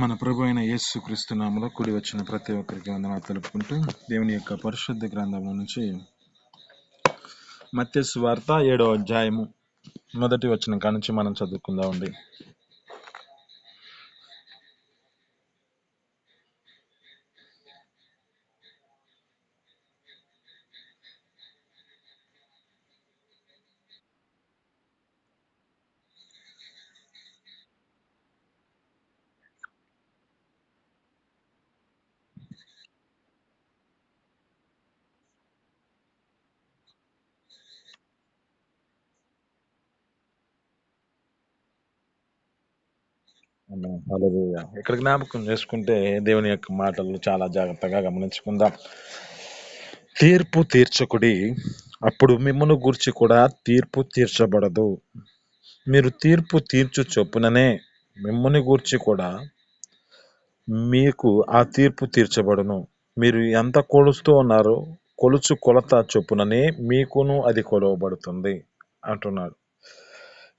మన ప్రభు అయిన యేసుక్రీస్తు నామములో కూడి వచ్చిన ప్రతి ఒక్కరికి వందనాలు తెలుపుకుంటూ దేవుని యొక్క పరిశుద్ధ గ్రంథము నుంచి మత్తయి సువార్త 7వ అధ్యాయము మొదటి వచనం కానుంచి మనం చదువుకుందామండి. హల్లెలూయా. ఇక్కడ జ్ఞాపకం చేసుకుంటే దేవుని యొక్క మాటలు చాలా జాగ్రత్తగా గమనించుకుందాం. తీర్పు తీర్చకుడి, అప్పుడు మిమ్మును గూర్చి కూడా తీర్పు తీర్చబడదు. మీరు తీర్పు తీర్చు చొప్పుననే మిమ్ముని గూర్చి కూడా మీకు ఆ తీర్పు తీర్చబడును. మీరు ఎంత కొలుస్తూ ఉన్నారో కొలుచు కొలత చొప్పుననే మీకును అది కొలవబడుతుంది అంటున్నాడు.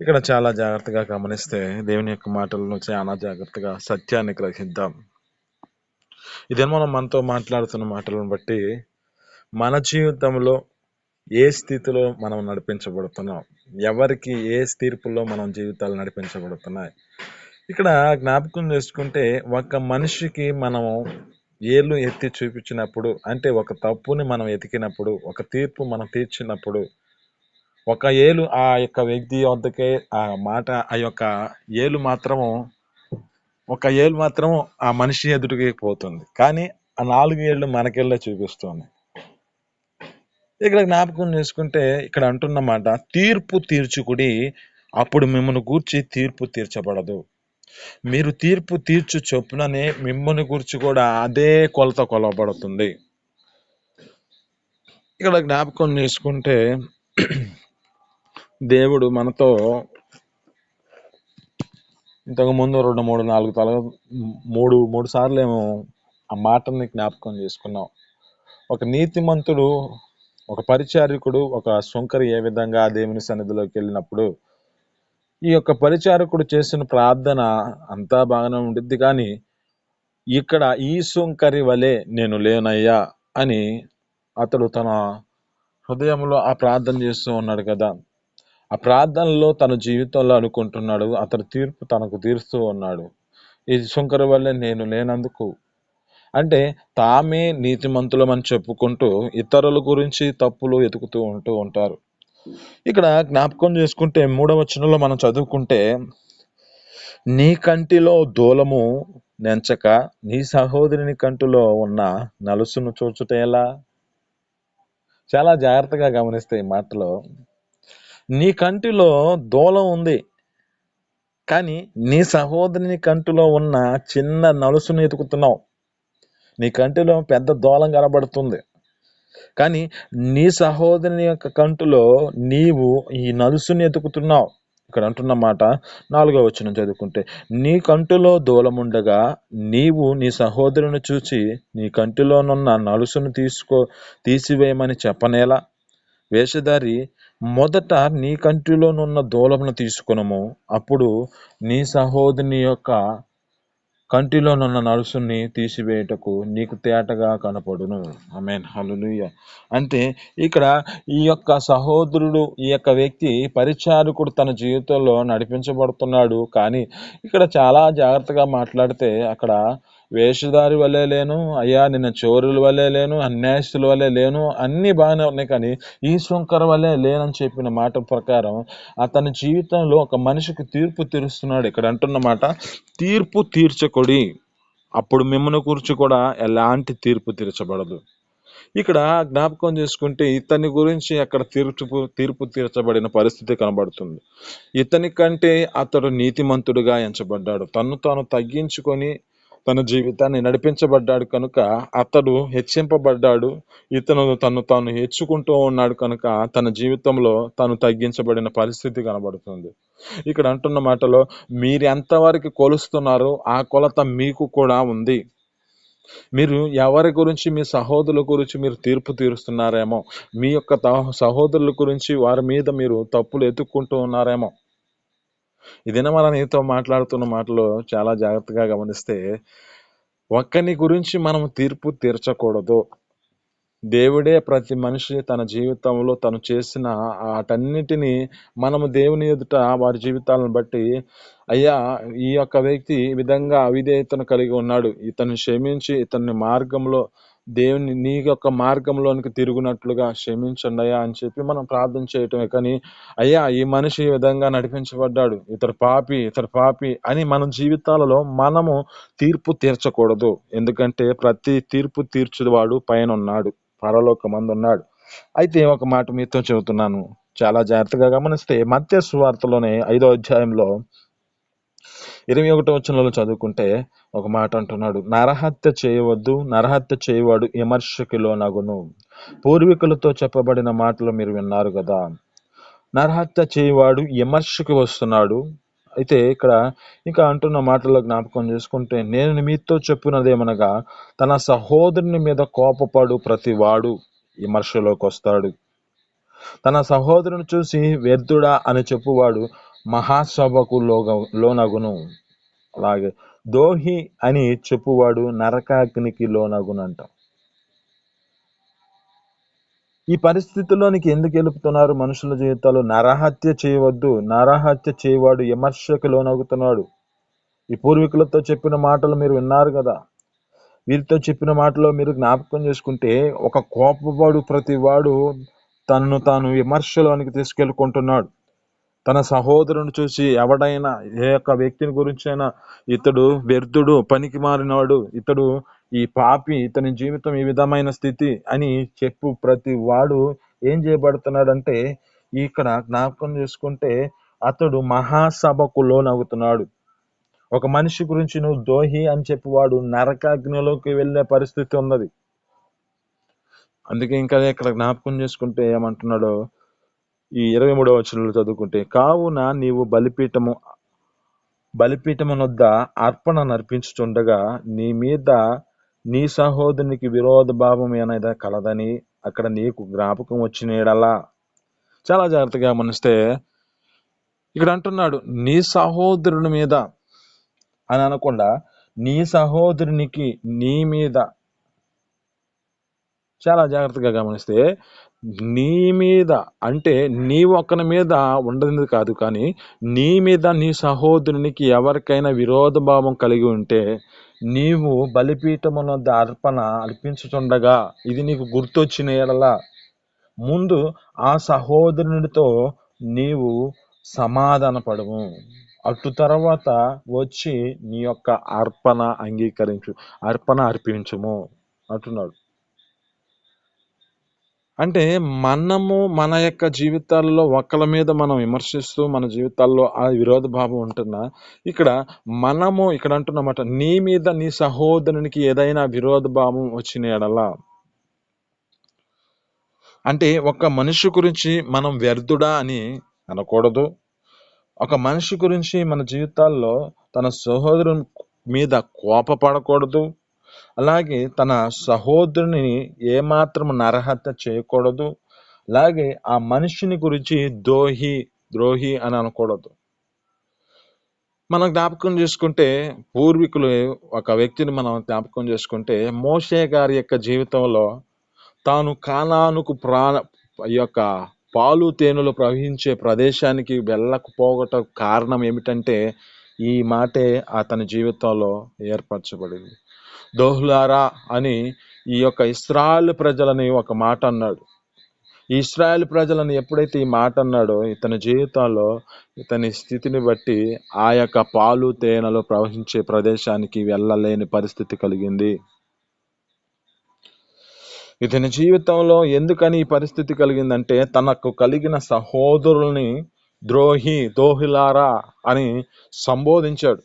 ఇక్కడ చాలా జాగ్రత్తగా గమనిస్తే దేవుని యొక్క మాటలను చాలా జాగ్రత్తగా సత్యాన్ని గ్రహిద్దాం. ఇదే మనతో మాట్లాడుతున్న మాటలను బట్టి మన జీవితంలో ఏ స్థితిలో మనం నడిపించబడుతున్నాం, ఎవరికి ఏ తీర్పులో మనం జీవితాలు నడిపించబడుతున్నాయి. ఇక్కడ జ్ఞాపకం చేసుకుంటే ఒక మనిషికి మనం ఏళ్ళు ఎత్తి చూపించినప్పుడు, అంటే ఒక తప్పుని మనం ఎతికినప్పుడు, ఒక తీర్పు మనం తీర్చినప్పుడు, ఒక ఏలు ఆ యొక్క వ్యక్తి వద్దకే ఆ మాట ఆ యొక్క ఏలు మాత్రము ఒక ఏలు మాత్రం ఆ మనిషి ఎదుటికి పోతుంది, కానీ ఆ 4 ఏళ్ళు మనకెళ్ళే చూపిస్తుంది. ఇక్కడ జ్ఞాపకం చేసుకుంటే ఇక్కడ అంటున్నమాట, తీర్పు తీర్చుకుడి, అప్పుడు మిమ్మల్ని గూర్చి తీర్పు తీర్చబడదు. మీరు తీర్పు తీర్చు చొప్పుననే మిమ్మల్ని గూర్చి కూడా అదే కొలత కొలవబడుతుంది. ఇక్కడ జ్ఞాపకం చేసుకుంటే దేవుడు మనతో ఇంతకు ముందు 2, 3, 4 మూడు సార్లు ఏమో ఆ మాటల్ని జ్ఞాపకం చేసుకున్నాం. ఒక నీతిమంతుడు, ఒక పరిచారకుడు, ఒక సుంకరి ఏ విధంగా దేవుని సన్నిధిలోకి వెళ్ళినప్పుడు ఈ యొక్క పరిచారకుడు చేసిన ప్రార్థన అంతా బాగానే ఉండిద్ది, కానీ ఇక్కడ ఈ సుంకరి వలె నేను లేనయ్యా అని అతడు తన హృదయంలో ఆ ప్రార్థన చేస్తూ ఉన్నాడు కదా. ఆ ప్రార్థనలో తన జీవితంలో అనుకుంటున్నాడు, అతడు తీర్పు తనకు తీరుస్తూ ఉన్నాడు. ఈ సుంకరి వల్లే నేను లేనందుకు, అంటే తామే నీతిమంతులమని చెప్పుకుంటూ ఇతరుల గురించి తప్పులు ఎతుకుతూ ఉంటారు. ఇక్కడ జ్ఞాపకం చేసుకుంటే 3వ వచనంలో మనం చదువుకుంటే, నీ కంటిలో దూలము నెంచక నీ సహోదరుని కంటిలో ఉన్న నలుసును చూచుట ఎలా? చాలా జాగ్రత్తగా గమనిస్తే ఈ మాటలో, నీ కంటిలో దూలం ఉంది, కానీ నీ సహోదరుని కంటిలో ఉన్న చిన్న నలుసును ఎతుకుతున్నావు. నీ కంటిలో పెద్ద దూలం కనబడుతుంది, కానీ నీ సహోదరుని యొక్క కంటిలో నీవు ఈ నలుసుని ఎతుకుతున్నావు. ఇక్కడ అంటున్న మాట 4వ వచనం చదువుకుంటే, నీ కంటిలో దూలముండగా నీవు నీ సహోదరుని చూచి నీ కంటిలోనున్న నలుసును తీసివేయమని చెప్పనేలా? వేషధారి, మొదట నీ కంటిలోనున్న దూలమును తీసుకునము, అప్పుడు నీ సహోదరుని యొక్క కంటిలోనున్న నలుసుని తీసివేయుటకు నీకు తేటగా కనపడును. ఆమేన్, హల్లెలూయా. అంటే ఇక్కడ ఈ యొక్క సహోదరుడు, ఈ యొక్క వ్యక్తి పరిచారకుడు తన జీవితంలో నడిపించబడుతున్నాడు, కానీ ఇక్కడ చాలా జాగ్రత్తగా మాట్లాడితే అక్కడ వేషధారి వల్లే లేను అయ్యా, నిన్న చోరుల వల్లే లేను, అన్యాయస్తుల వల్లే లేను, అన్నీ బాగానే ఉన్నాయి, కానీ ఈ సుంకర వల్లే లేనని చెప్పిన మాట ప్రకారం అతని జీవితంలో ఒక మనిషికి తీర్పు తీరుస్తున్నాడు. ఇక్కడ అంటున్న మాట, తీర్పు తీర్చకుడి, అప్పుడు మిమ్మల్ని గురించి కూడా ఎలాంటి తీర్పు తీర్చబడదు. ఇక్కడ జ్ఞాపకం చేసుకుంటే ఇతని గురించి అక్కడ తీర్పు తీర్చబడిన పరిస్థితి కనబడుతుంది. ఇతని కంటే అతడు నీతిమంతుడుగా ఎంచబడ్డాడు, తను తాను తగ్గించుకొని తన జీవితాన్ని నడిపించబడ్డాడు కనుక అతడు హెచ్చింపబడ్డాడు. ఇతను తను తాను హెచ్చుకుంటూ ఉన్నాడు కనుక తన జీవితంలో తాను తగ్గించబడిన పరిస్థితి కనబడుతుంది. ఇక్కడ అంటున్న మాటలో, మీరు ఎంతవరకు కొలుస్తున్నారో ఆ కొలత మీకు కూడా ఉంది. మీరు ఎవరి గురించి, మీ సహోదరుల గురించి మీరు తీర్పు తీరుస్తున్నారేమో, మీ యొక్క సహోదరుల గురించి వారి మీద మీరు తప్పులు ఎత్తుక్కుంటూ ఉన్నారేమో, ఈ దినం మన నీతో మాట్లాడుతున్న మాటలు చాలా జాగ్రత్తగా గమనిస్తే, ఒక్కని గురించి మనం తీర్పు తీర్చకూడదు. దేవుడే ప్రతి మనిషి తన జీవితంలో తను చేసిన వాటన్నిటిని మనము దేవుని ఎదుట వారి జీవితాలను బట్టి, అయ్యా, ఈ యొక్క వ్యక్తి ఈ విధంగా అవిధేయతను కలిగి ఉన్నాడు, ఇతన్ని క్షమించి ఇతన్ని మార్గంలో దేవుని నీ యొక్క మార్గంలోనికి తిరుగునట్లుగా క్షమించండి అయ్యా అని చెప్పి మనం ప్రార్థన చేయటమే. కానీ అయ్యా, ఈ మనిషి ఈ విధంగా నడిపించబడ్డాడు, ఇతడు పాపి అని మన జీవితాలలో మనము తీర్పు తీర్చకూడదు. ఎందుకంటే ప్రతి తీర్పు తీర్చువాడు పైన ఉన్నాడు, పరలోకమందు ఉన్నాడు. అయితే ఒక మాట మీతో చెబుతున్నాను, చాలా జాగ్రత్తగా గమనిస్తే మత్తయి సువార్తలోనే 5వ అధ్యాయంలో 21వ వచనంలో చదువుకుంటే ఒక మాట అంటున్నాడు, నరహత్య చేయవద్దు, నరహత్య చేయవాడు విమర్శకి లోనగును. పూర్వీకులతో చెప్పబడిన మాటలు మీరు విన్నారు కదా. నరహత్య చేయవాడు విమర్శకు వస్తున్నాడు. అయితే ఇక్కడ ఇంకా అంటున్న మాటల్లో జ్ఞాపకం చేసుకుంటే, నేను మీతో చెప్పినదేమనగా, తన సహోదరుని మీద కోపపడు ప్రతి వాడు విమర్శలోకి వస్తాడు. తన సహోదరుని చూసి వ్యర్థుడా అని చెప్పువాడు మహాసభకు లోనగును. అలాగే దోహి అని చెప్పువాడు నరకాగ్నికి లోనగునంట. ఈ పరిస్థితుల్లోనికి ఎందుకు వెలుపుతున్నారు మనుషుల జీవితాలు? నరహత్య చేయవద్దు, నరహత్య చేయవాడు విమర్శకు లోనగుతున్నాడు. ఈ పూర్వీకులతో చెప్పిన మాటలు మీరు విన్నారు కదా. వీరితో చెప్పిన మాటలో మీరు జ్ఞాపకం చేసుకుంటే, ఒక కోపపడు ప్రతి వాడు తనను తాను విమర్శలోనికి తీసుకెళ్ళుకుంటున్నాడు. తన సహోదరుని చూసి ఎవడైనా ఏ యొక్క వ్యక్తిని గురించైనా, ఇతడు వ్యర్థుడు, పనికి మారినవాడు, ఇతడు ఈ పాపి, ఇతని జీవితం ఈ విధమైన స్థితి అని చెప్పు ప్రతి వాడు ఏం చేయబడుతున్నాడంటే, ఇక్కడ జ్ఞాపకం చేసుకుంటే అతడు మహాసభకు లోనవుతున్నాడు. ఒక మనిషి గురించి నువ్వు దోహి అని చెప్పేవాడు నరకాగ్నిలోకి వెళ్ళే పరిస్థితి ఉన్నది. అందుకే ఇంకా ఇక్కడ జ్ఞాపకం చేసుకుంటే ఏమంటున్నాడో ఈ 23వ వచనంలో చదువుకుంటే, కావున నీవు బలిపీఠమునొద్ద అర్పణ నర్పించుచుండగా నీ మీద నీ సహోదరునికి విరోధ భావం ఏమైనా కలదని అక్కడ నీకు జ్ఞాపకం వచ్చినేడలా. చాలా జాగ్రత్తగా గమనిస్తే ఇక్కడ అంటున్నాడు, నీ సహోదరుని మీద అని అనకుండా నీ సహోదరునికి నీ మీద. చాలా జాగ్రత్తగా గమనిస్తే నీ మీద అంటే నీ ఒక్కని మీద ఉండదు కాదు, కానీ నీ మీద నీ సహోదరునికి ఎవరికైనా విరోధ భావం కలిగి ఉంటే నీవు బలిపీఠమున అర్పణ అర్పించుచుండగా ఇది నీకు గుర్తొచ్చిన ఎడలా ముందు ఆ సహోదరునితో నీవు సమాధాన పడము, అటు తర్వాత వచ్చి నీ యొక్క అర్పణ అంగీకరించు, అర్పణ అర్పించుము అంటున్నాడు. అంటే మనము మన యొక్క జీవితాల్లో ఒకళ్ళ మీద మనం విమర్శిస్తూ మన జీవితాల్లో ఆ విరోధ భావం ఉంటున్నా, ఇక్కడ మనము ఇక్కడ అంటున్నమాట, నీ మీద నీ సహోదరునికి ఏదైనా విరోధ భావం వచ్చిన ఎడలా, అంటే ఒక మనిషి గురించి మనం వ్యర్థుడా అని అనకూడదు. ఒక మనిషి గురించి మన జీవితాల్లో తన సహోదరుని మీద కోపపడకూడదు. అలాగే తన సహోదరుని ఏమాత్రం నరహత్య చేయకూడదు. అలాగే ఆ మనిషిని గురించి ద్రోహి అని అనకూడదు. మనం జ్ఞాపకం చేసుకుంటే పూర్వీకులు ఒక వ్యక్తిని మనం జ్ఞాపకం చేసుకుంటే, మోషే గారి యొక్క జీవితంలో తాను కానానుకు యొక్క పాలు తేనెలు ప్రవహించే ప్రదేశానికి వెళ్ళకపోవటం కారణం ఏమిటంటే ఈ మాటే అతని జీవితంలో ఏర్పరచబడింది. దోహులారా అని ఈ యొక్క ఇశ్రాయేలు ప్రజలని ఒక మాట అన్నాడు. ఈ ఇశ్రాయేలు ప్రజలను ఎప్పుడైతే ఈ మాట అన్నాడో ఇతని జీవితంలో ఇతని స్థితిని బట్టి ఆ యొక్క పాలు తేనెలు ప్రవహించే ప్రదేశానికి వెళ్ళలేని పరిస్థితి కలిగింది. ఇతని జీవితంలో ఎందుకని ఈ పరిస్థితి కలిగిందంటే తనకు కలిగిన సహోదరుల్ని దోహిలారా అని సంబోధించాడు.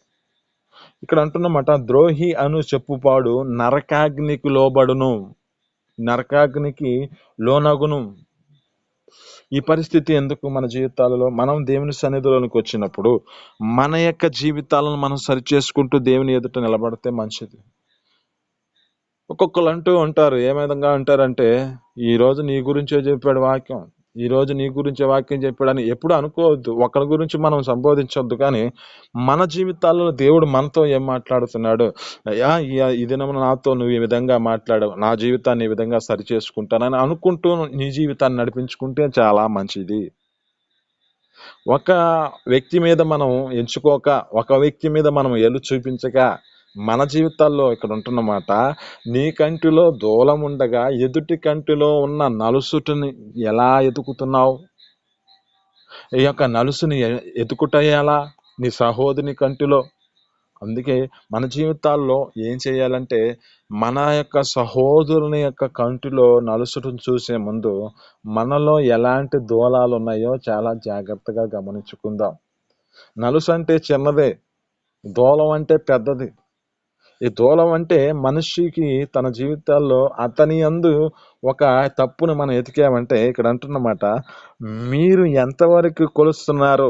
ఇక్కడ అంటున్నమాట, ద్రోహి అను చెప్పుపాడు నరకాగ్నికి లోబడును, నరకాగ్నికి లోనగును. ఈ పరిస్థితి ఎందుకు మన జీవితాలలో? మనం దేవుని సన్నిధిలోనికి వచ్చినప్పుడు మన యొక్క జీవితాలను మనం సరిచేసుకుంటూ దేవుని ఎదుట నిలబడితే మంచిది. ఒక్కొక్కరు అంటూ ఉంటారు, ఏ విధంగా అంటారంటే, ఈ రోజు నీ గురించే చెప్పాడు వాక్యం, ఈరోజు నీ గురించి వాక్యం చెప్పాడని ఎప్పుడు అనుకోవద్దు. ఒకరి గురించి మనం సంబోధించొద్దు. కానీ మన జీవితాల్లో దేవుడు మనతో ఏం మాట్లాడుతున్నాడు, అయ్యా ఈ దినమున నాతో నువ్వు ఈ విధంగా మాట్లాడావు, నా జీవితాన్ని ఈ విధంగా సరిచేసుకుంటానని అనుకుంటూ నీ జీవితాన్ని నడిపించుకుంటే చాలా మంచిది. ఒక వ్యక్తి మీద మనం ఎంచుకోక, ఒక వ్యక్తి మీద మనం ఏలు చూపించక, మన జీవితాల్లో ఇక్కడ ఉంటున్నమాట, నీ కంటిలో దూలం ఉండగా ఎదుటి కంటిలో ఉన్న నలుసుటిని ఎలా ఎతుకుతున్నావు? ఈ యొక్క నలుసుని ఎతుకుట ఎలా? నీ సహోదరుని కంటిలో. అందుకే మన జీవితాల్లో ఏం చేయాలంటే, మన యొక్క సహోదరుని యొక్క కంటిలో నలుసుటను చూసే ముందు మనలో ఎలాంటి దూలాలు ఉన్నాయో చాలా జాగ్రత్తగా గమనించుకుందాం. నలుసు అంటే చిన్నదే, దూలం అంటే పెద్దది. ఈ దూలం అంటే మనిషికి తన జీవితాల్లో అతని యందు ఒక తప్పును మనం ఎతికామంటే, ఇక్కడ అంటున్నమాట, మీరు ఎంతవరకు కొలుస్తున్నారు,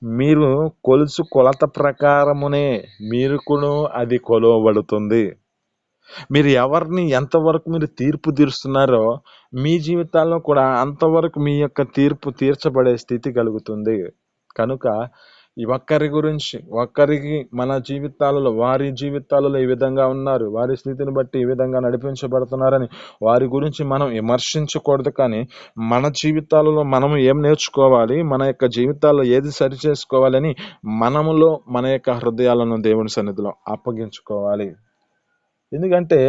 మీరు కొలత ప్రకారమునే మీరుకును అది కొలవబడుతుంది. మీరు ఎవరిని ఎంతవరకు మీరు తీర్పు తీరుస్తున్నారో మీ జీవితాల్లో కూడా అంతవరకు మీ యొక్క తీర్పు తీర్చబడే స్థితి కలుగుతుంది. కనుక ఈ ఒక్కరికి మన జీవితాలలో, వారి జీవితాలలో ఈ విధంగా ఉన్నారు, వారి స్థితిని బట్టి ఈ విధంగా నడిపించబడుతున్నారని వారి గురించి మనం విమర్శించకూడదు. కానీ మన జీవితాలలో మనము ఏం నేర్చుకోవాలి, మన యొక్క జీవితాల్లో ఏది సరి చేసుకోవాలని మనములో మన యొక్క హృదయాలను దేవుని సన్నిధిలో అప్పగించుకోవాలి. ఎందుకంటే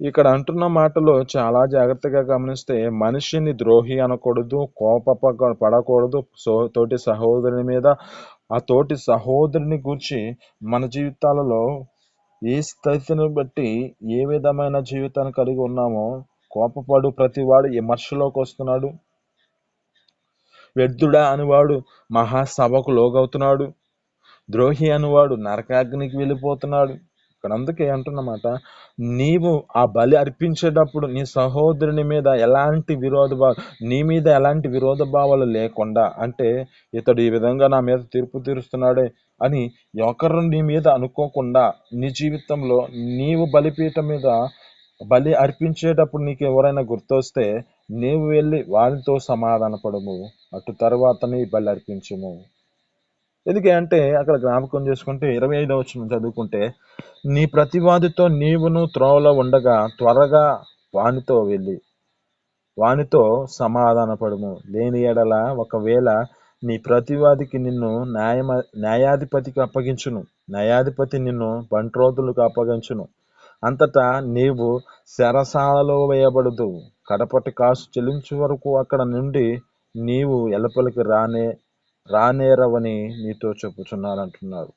ఇక్కడ అంటున్న మాటలో చాలా జాగ్రత్తగా గమనిస్తే, మనిషిని ద్రోహి అనకూడదు, పడకూడదు తోటి సహోదరుని మీద. ఆ తోటి సహోదరుని గురించి మన జీవితాలలో ఏ స్థితిని బట్టి ఏ విధమైన జీవితాన్ని కలిగి ఉన్నామో, కోపపడు ప్రతివాడు విమర్శలోకి వస్తున్నాడు, వ్యర్థుడా అనువాడు మహాసభకు లోగవుతున్నాడు, ద్రోహి అనువాడు నరకాగ్నికి వెళ్ళిపోతున్నాడు. ఇక్కడ అందుకే అంటున్నమాట, నీవు ఆ బలి అర్పించేటప్పుడు నీ సహోదరుని మీద ఎలాంటి నీ మీద ఎలాంటి విరోధ భావాలు లేకుండా, అంటే ఇతడు ఈ విధంగా నా మీద తీర్పు తీరుస్తున్నాడే అని ఒకరు నీ మీద అనుకోకుండా, నీ జీవితంలో నీవు బలిపీఠం మీద బలి అర్పించేటప్పుడు నీకు ఎవరైనా గుర్తొస్తే నీవు వెళ్ళి వారితో సమాధానపడము, అటు తర్వాత నీ బలి అర్పించము. ఎందుకంటే అక్కడ జ్ఞాపకం చేసుకుంటే 25వ వచనం చదువుకుంటే, నీ ప్రతివాదితో నీవును త్రోవలో ఉండగా త్వరగా వానితో వెళ్ళి వానితో సమాధానపడము. లేని ఎడల ఒకవేళ నీ ప్రతివాదికి నిన్ను న్యాయాధిపతికి అప్పగించును, న్యాయాధిపతి నిన్ను బంట్రోతులకు అప్పగించును. అంతటా నీవు చెరసాలలో వేయబడదు. కడపటి కాసు చెల్లించు వరకు అక్కడ నుండి నీవు ఎలుపలికి రానేరవని నీతో చెప్పుచున్నారంటున్నారు.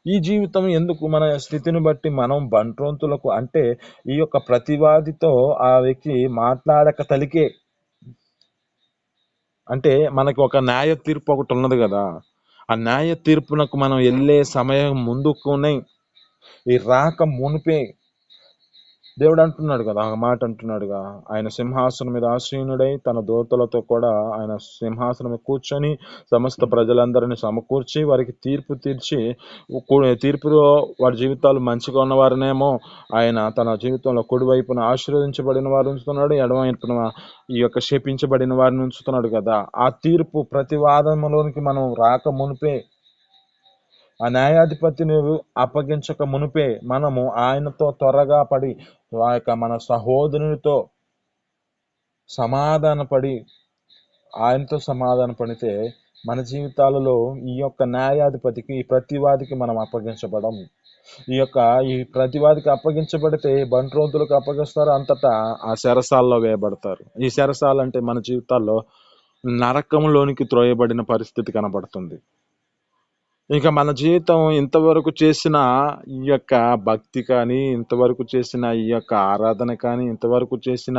ఈ జీవితం ఎందుకు, మన స్థితిని బట్టి మనం బంట్రోతులకు, అంటే ఈ యొక్క ప్రతివాదితో ఆ వ్యక్తి మాట్లాడక తలికే, అంటే మనకి ఒక న్యాయ తీర్పు ఒకటి ఉన్నది కదా, ఆ న్యాయ తీర్పునకు మనం వెళ్ళే సమయం ముందుకునే, ఈ రాక మునిపే దేవుడు అంటున్నాడు కదా, ఆ మాట అంటున్నాడుగా, ఆయన సింహాసనం మీద ఆసీనుడై తన దూతలతో కూడా ఆయన సింహాసనం మీద కూర్చొని సమస్త ప్రజలందరినీ సమకూర్చి వారికి తీర్పు తీర్చి, తీర్పులో వారి జీవితాలు మంచిగా ఉన్న వారినేమో ఆయన తన జీవితంలో కుడివైపున ఆశీర్వదించబడిన వారిని ఉంచుతున్నాడు, ఎడమవైపున ఈ యొక్క శపించబడిన వారిని ఉంచుతున్నాడు కదా. ఆ తీర్పు ప్రతివాదములోనికి మనం రాక మునిపే, ఆ న్యాయాధిపతిని అప్పగించక మునిపే మనము ఆయనతో త్వరగా పడి ఆ యొక్క మన సహోదరునితో ఆయనతో సమాధాన పడితే మన జీవితాలలో ఈ యొక్క న్యాయాధిపతికి, ఈ ప్రతివాదికి మనం అప్పగించబడం. ఈ ప్రతివాదికి అప్పగించబడితే బంట్రోతులకు అప్పగిస్తారు, అంతటా ఆ చెరసాల్లో వేయబడతారు. ఈ చెరసాల అంటే మన జీవితాల్లో నరకంలోనికి త్రోయబడిన పరిస్థితి కనబడుతుంది. ఇక మన జీవితం ఇంతవరకు చేసిన ఈ యొక్క భక్తి కానీ, ఇంతవరకు చేసిన ఈ యొక్క ఆరాధన కానీ, ఇంతవరకు చేసిన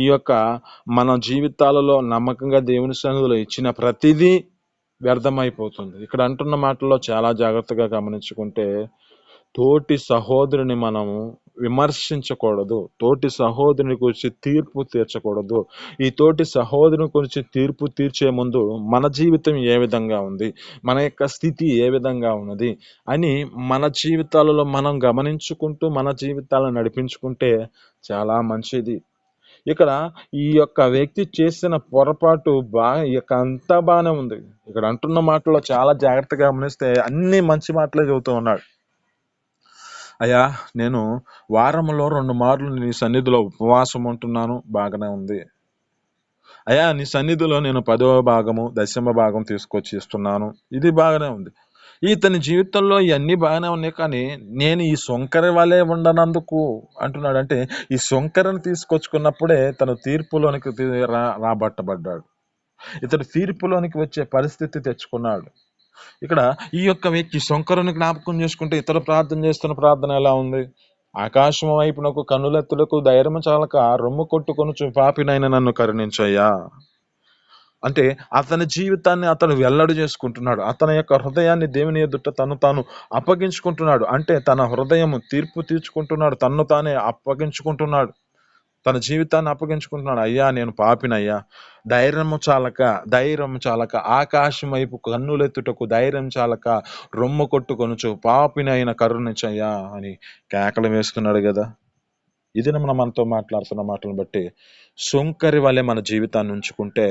ఈ యొక్క మన జీవితాలలో నమ్మకంగా దేవుని సన్నిధిలో ఇచ్చిన ప్రతిదీ వ్యర్థమైపోతుంది. ఇక్కడ అంటున్న మాటల్లో చాలా జాగ్రత్తగా గమనించుకుంటే, తోటి సహోదరుని మనము విమర్శించకూడదు, తోటి సహోదరుని గురించి తీర్పు తీర్చకూడదు. ఈ తోటి సహోదరుని గురించి తీర్పు తీర్చే ముందు మన జీవితం ఏ విధంగా ఉంది, మన యొక్క స్థితి ఏ విధంగా ఉన్నది అని మన జీవితాలలో మనం గమనించుకుంటూ మన జీవితాలను నడిపించుకుంటే చాలా మంచిది. ఇక్కడ ఈ యొక్క వ్యక్తి చేసిన పొరపాటు అంతా బాగానే ఉంది. ఇక్కడ అంటున్న మాటల్లో చాలా జాగ్రత్తగా గమనిస్తే అన్ని మంచి మాటలే చెబుతూ ఉన్నాడు. అయ్యా, నేను వారంలో 2 మార్లు నీ సన్నిధిలో ఉపవాసం ఉంటున్నాను, బాగానే ఉంది. అయ్యా, నీ సన్నిధిలో నేను 10వ భాగము 10వ భాగం తీసుకొచ్చి ఇస్తున్నాను, ఇది బాగానే ఉంది. ఇతని జీవితంలో ఇవన్నీ బాగానే ఉన్నాయి, కానీ నేను ఈ సొంకరి వలె ఉండనందుకు అంటున్నాడు. అంటే ఈ సొంకరని తీసుకొచ్చుకున్నప్పుడే తను తీర్పులోనికి రాబట్టబడ్డాడు. ఇతడు తీర్పులోనికి వచ్చే పరిస్థితి తెచ్చుకున్నాడు. ఇక్కడ ఈ యొక్క వ్యక్తి సొంకరుని జ్ఞాపకం చేసుకుంటే ఇతర ప్రార్థన చేస్తున్న ప్రార్థన ఎలా ఉంది? ఆకాశం వైపునకు కన్నులెత్తులకు ధైర్యం చాలక రొమ్ము కొట్టుకొనుచు పాపినైన నన్ను కరుణించయ్యా. అంటే అతని జీవితాన్ని అతను వెల్లడి చేసుకుంటున్నాడు. అతని యొక్క హృదయాన్ని దేవుని ఎదుట తను తాను అప్పగించుకుంటున్నాడు. అంటే తన హృదయం తీర్పు తీర్చుకుంటున్నాడు, తన్ను తానే అప్పగించుకుంటున్నాడు, తన జీవితాన్ని అప్పగించుకుంటున్నాడు. అయ్యా, నేను పాపినయ్యా, ధైర్యం చాలక ఆకాశం వైపు కన్నులెత్తుటకు ధైర్యం చాలక రొమ్ము కొట్టుకొనుచు పాపినైన కరుణించయ్యా అని కేకలు వేస్తున్నాడు కదా. ఇది మనతో మాట్లాడుతున్న మాటలను బట్టి సొంకరి వలె మన జీవితాన్ని ఉంచుకుంటే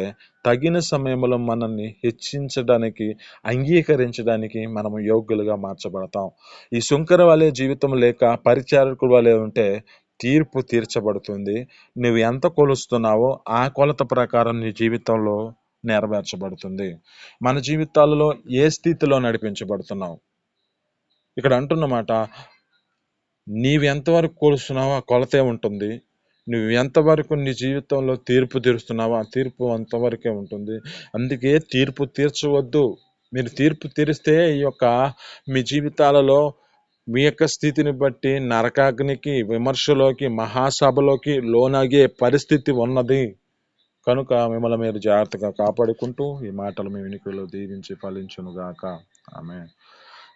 తగిన సమయంలో మనల్ని హెచ్చించడానికి, అంగీకరించడానికి మనము యోగ్యులుగా మార్చబడతాం. ఈ సొంకరి వలె జీవితం లేక పరిచారకుడు వలె ఉంటే తీర్పు తీర్చబడుతుంది. నువ్వు ఎంత కొలుస్తున్నావో ఆ కొలత ప్రకారం నీ జీవితంలో నెరవేర్చబడుతుంది. మన జీవితాలలో ఏ స్థితిలో నడిపించబడుతున్నావు? ఇక్కడ అంటున్నమాట, నీవు ఎంతవరకు కొలుస్తున్నావో ఆ కొలతే ఉంటుంది. నువ్వు ఎంతవరకు నీ జీవితంలో తీర్పు తీరుస్తున్నావో ఆ తీర్పు అంతవరకే ఉంటుంది. అందుకే తీర్పు తీర్చవద్దు. మీరు తీర్పు తీరిస్తే ఈ యొక్క మీ జీవితాలలో మీ యొక్క స్థితిని బట్టి నరకాగ్నికి, విమర్శలోకి, మహాసభలోకి లోనగే పరిస్థితి ఉన్నది. కనుక మిమ్మల్ని మీరు జాగ్రత్తగా కాపాడుకుంటూ ఈ మాటలు మీ వినికిడిలో దీవించి ఫలించునుగాక. ఆమేన్.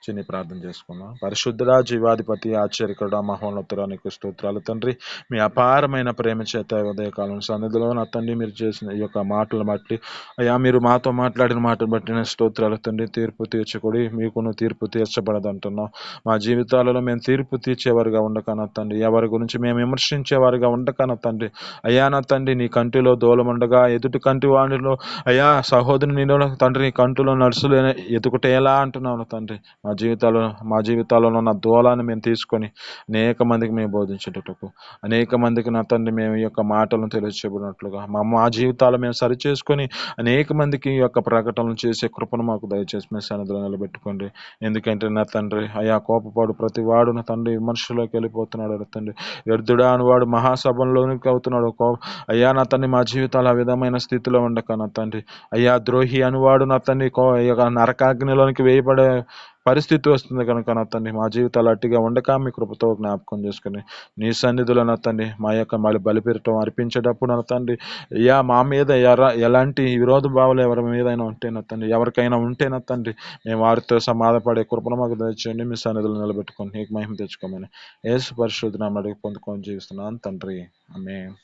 చిన్ని ప్రార్థన చేసుకుందాం. పరిశుద్ధుడా, జీవాధిపతి, ఆశ్చర్యకరుడా, మహోన్నతుడా, నీకు స్తోత్రాలు తండ్రి. మీ అపారమైన ప్రేమ చేత ఉదయకాలం సన్నిధిలో నా తండ్రి మీరు చేసిన ఈ యొక్క మాటలు బట్టి, అయ్యా మీరు మాతో మాట్లాడిన మాటలు బట్టి నేను స్తోత్రాలు తండ్రి. తీర్పు తీర్చుకుడి, మీకును తీర్పు తీర్చబడదంటున్నాం. మా జీవితాలలో మేము తీర్పు తీర్చేవారుగా ఉండకన తండ్రి, ఎవరి గురించి మేము విమర్శించేవారుగా ఉండకన తండ్రి. అయ్యా నా తండ్రి, నీ కంటిలో దూలముండగా ఎదుటి కంటి వాడిలో అయ్యా సహోదరుని తండ్రి కంటిలో నడుసులు ఎదుగుటే ఎలా అంటున్నాను తండ్రి. మా జీవితాలలో ఉన్న దూలాన్ని మేము తీసుకొని అనేక మందికి మేము బోధించేటట్టుకు, అనేక మందికి నా తండ్రి మేము ఈ యొక్క మాటలను తెలియచేయబడినట్లుగా మా జీవితాలు మేము సరి చేసుకొని అనేక మందికి ఈ యొక్క ప్రకటనలు చేసే కృపను మాకు దయచేసి మీ సన్నిధిలో నిలబెట్టుకోండి. ఎందుకంటే నా తండ్రి, అయ్యా కోపపాడు ప్రతి వాడు నా తండ్రి విమర్శలోకి వెళ్ళిపోతున్నాడు తండ్రి. వ్యర్థుడా అని వాడు మహాసభంలోనికి అవుతున్నాడు. అయ్యా నా తండ్రి, మా జీవితాలు ఆ విధమైన స్థితిలో ఉండక నా తండ్రి, అయ్యా ద్రోహి అనువాడు నా తండ్రి నరకాగ్నిలోనికి వేయబడే పరిస్థితి వస్తుంది కనుక నా తండ్రి, మా జీవితాలు అట్టిగా ఉండక మీ కృపతో జ్ఞాపకం చేసుకుని నీ సన్నిధిలో నా తండ్రి మా యొక్క మళ్ళీ బలిపీఠం అర్పించేటప్పుడు నా తండ్రి, అయ్యా మా మీద ఎలాంటి విరోధ భావాలు ఎవరి మీదైనా ఉంటే నా తండ్రి, ఎవరికైనా ఉంటే నా తండ్రి, మేము వారితో సమాధపడే కృపను మాకు దయచేయండి. మీ సన్నిధిలో నిలబెట్టుకొని నీకు మహిమ తెచ్చుకోమని యేసు పరిశుద్ధ నామమున అడిగి పొందుకొని జీవిస్తున్నాను తండ్రి. ఆమేన్.